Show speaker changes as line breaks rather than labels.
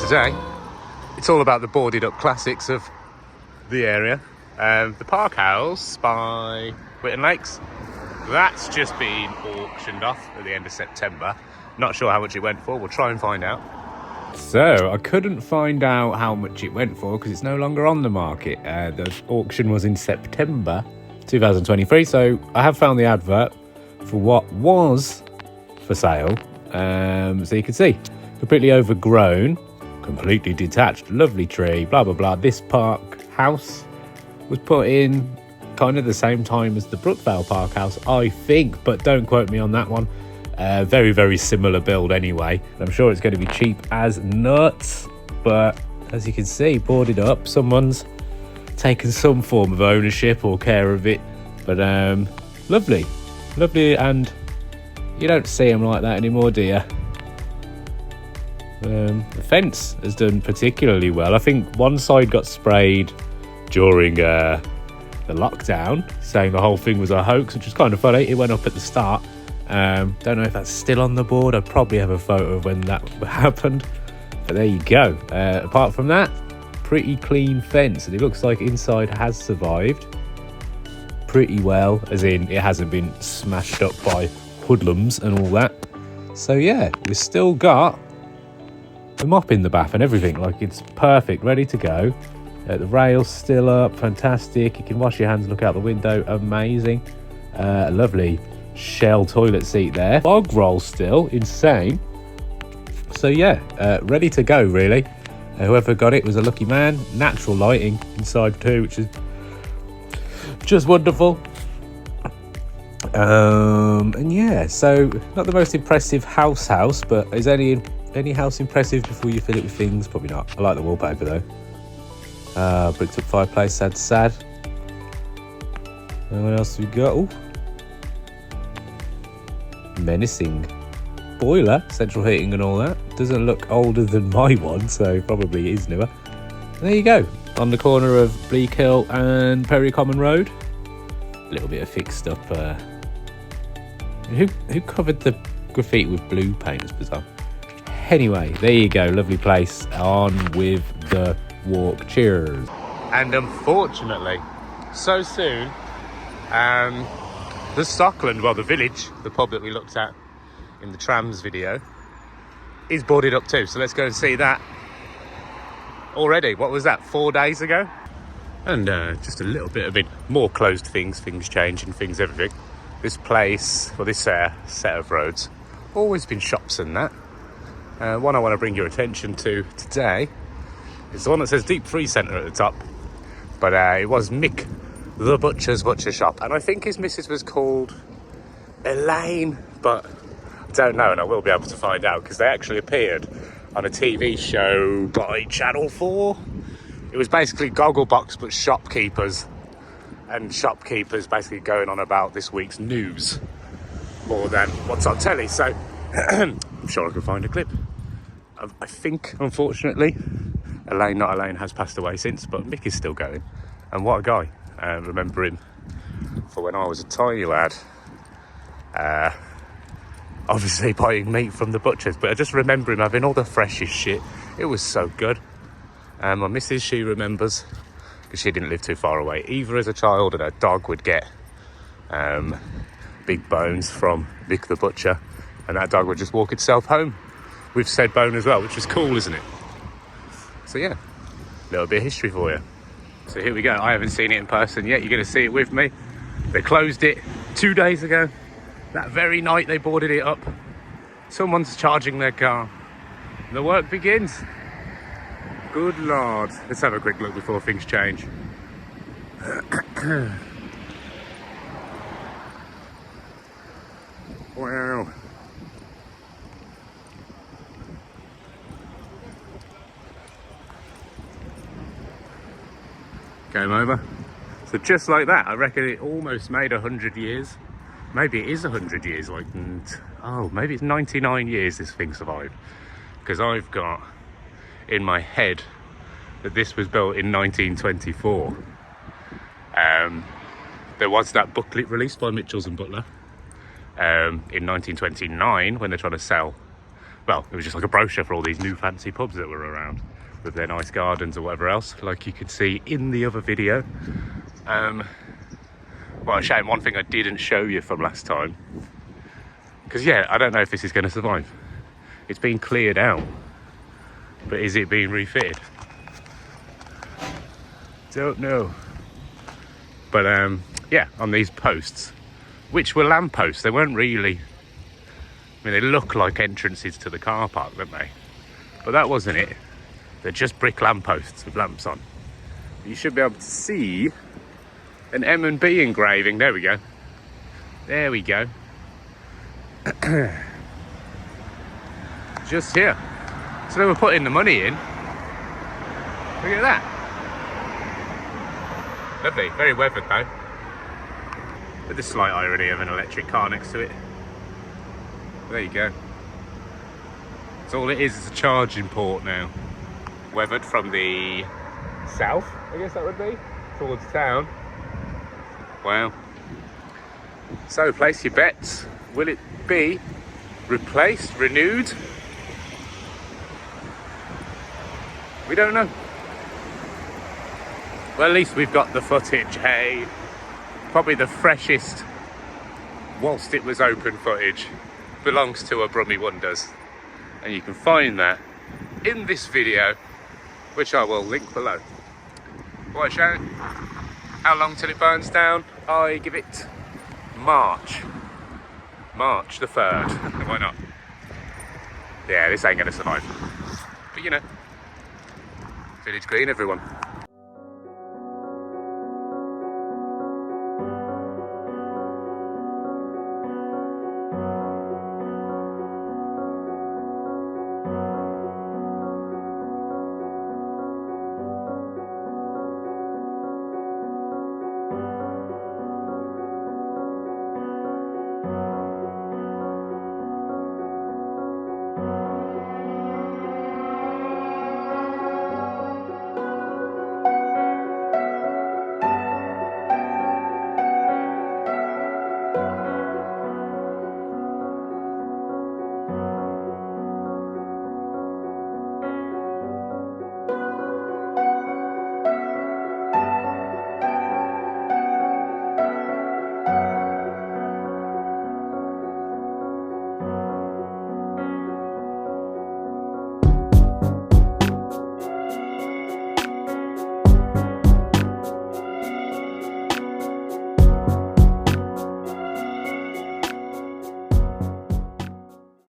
today, it's all about the boarded up classics of the area. The Park House by Whitton Lakes, that's just been auctioned off at the end of September. Not sure how much it went for, we'll try and find out. So, I couldn't find out how much it went for because it's no longer on the market. The auction was in September 2023, so I have found the advert for what was for sale. So you can see, completely overgrown, completely detached, lovely tree, blah blah blah. This park house was put in kind of the same time as the Brookvale Park House, I think, but don't quote me on that one. Very, very similar build anyway. I'm sure it's going to be cheap as nuts, but as you can see, boarded up. Someone's taken some form of ownership or care of it, but lovely, and you don't see them like that anymore, do you? The fence has done particularly well. I think one side got sprayed during the lockdown, saying the whole thing was a hoax, which is kind of funny. It went up at the start. Don't know if that's still on the board. I probably have a photo of when that happened, but there you go. Apart from that, pretty clean fence, and it looks like inside has survived pretty well, as in it hasn't been smashed up by hoodlums and all that. So yeah, we've still got the mop in the bath and everything, like it's perfect, ready to go. The rail's still up, fantastic. You can wash your hands, look out the window, amazing. Lovely shell toilet seat there. Bog roll still, insane. So yeah, ready to go really. Whoever got it was a lucky man. Natural lighting inside too, which is just wonderful. And yeah, so not the most impressive house, but is any house impressive before you fill it with things? Probably not. I like the wallpaper though. Bricked up fireplace, sad. And what else we got? Ooh. Menacing boiler, central heating and all that. Doesn't look older than my one, so probably is newer. And there you go, on the corner of Bleak Hill and Perry Common Road. A little bit of fixed up. Who covered the graffiti with blue paint? It's bizarre. Anyway, there you go, lovely place. On with the walk. Cheers. And unfortunately, so soon, the Stockland, well, the village, the pub that we looked at in the trams video, is boarded up too. So let's go and see that already. What was that, 4 days ago? And just a little bit of it, more closed things change and things, everything. This place, well, this set of roads, always been shops and that. One I want to bring your attention to today is the one that says Deep Free Centre at the top. But it was Mick the Butcher's butcher shop, and I think his missus was called Elaine, but I don't know, and I will be able to find out because they actually appeared on a TV show by Channel 4. It was basically Gogglebox but shopkeepers, and shopkeepers basically going on about this week's news more than what's on telly. So I'm sure I can find a clip. I think, unfortunately, Elaine has passed away since, but Mick is still going, and what a guy. Remember him for when I was a tiny lad, obviously buying meat from the butchers, but I just remember him having all the freshest shit. It was so good. My missus, she remembers, because she didn't live too far away either as a child, and her dog would get big bones from Mick the Butcher, and that dog would just walk itself home with said bone as well, which is cool, isn't it? So yeah, a little bit of history for you. So here we go. I haven't seen it in person yet. You're going to see it with me. They closed it 2 days ago. That very night they boarded it up. Someone's charging their car. The work begins. Good Lord. Let's have a quick look before things change. Wow. Game over. So just like that, I reckon it almost made 100 years. Maybe it is 100 years, like, maybe it's 99 years this thing survived. Because I've got in my head that this was built in 1924. There was that booklet released by Mitchells and Butler in 1929 when they're trying to sell well, it was just like a brochure for all these new fancy pubs that were around with their nice gardens or whatever else, like you could see in the other video. Well, a shame, one thing I didn't show you from last time, because yeah, I don't know if this is going to survive. It's been cleared out, but is it being refitted? Don't know. But yeah, on these posts, which were lampposts, they weren't really, I mean, they look like entrances to the car park, don't they? But that wasn't it. They're just brick lampposts with lamps on. You should be able to see an M&B engraving. There we go. There we go. Just here. So they were putting the money in. Look at that. Lovely. Very weathered though. With the slight irony of an electric car next to it. There you go. So all it is a charging port now. Weathered from the south, I guess that would be, towards town. Wow. So place your bets. Will it be replaced, renewed? We don't know. Well, at least we've got the footage, hey. Probably the freshest, whilst it was open footage, belongs to a Brummie Wunders. And you can find that in this video, which I will link below. What, Sharon? How long till it burns down? I give it March the 3rd. Why not? Yeah, this ain't gonna survive. But you know, village green, everyone.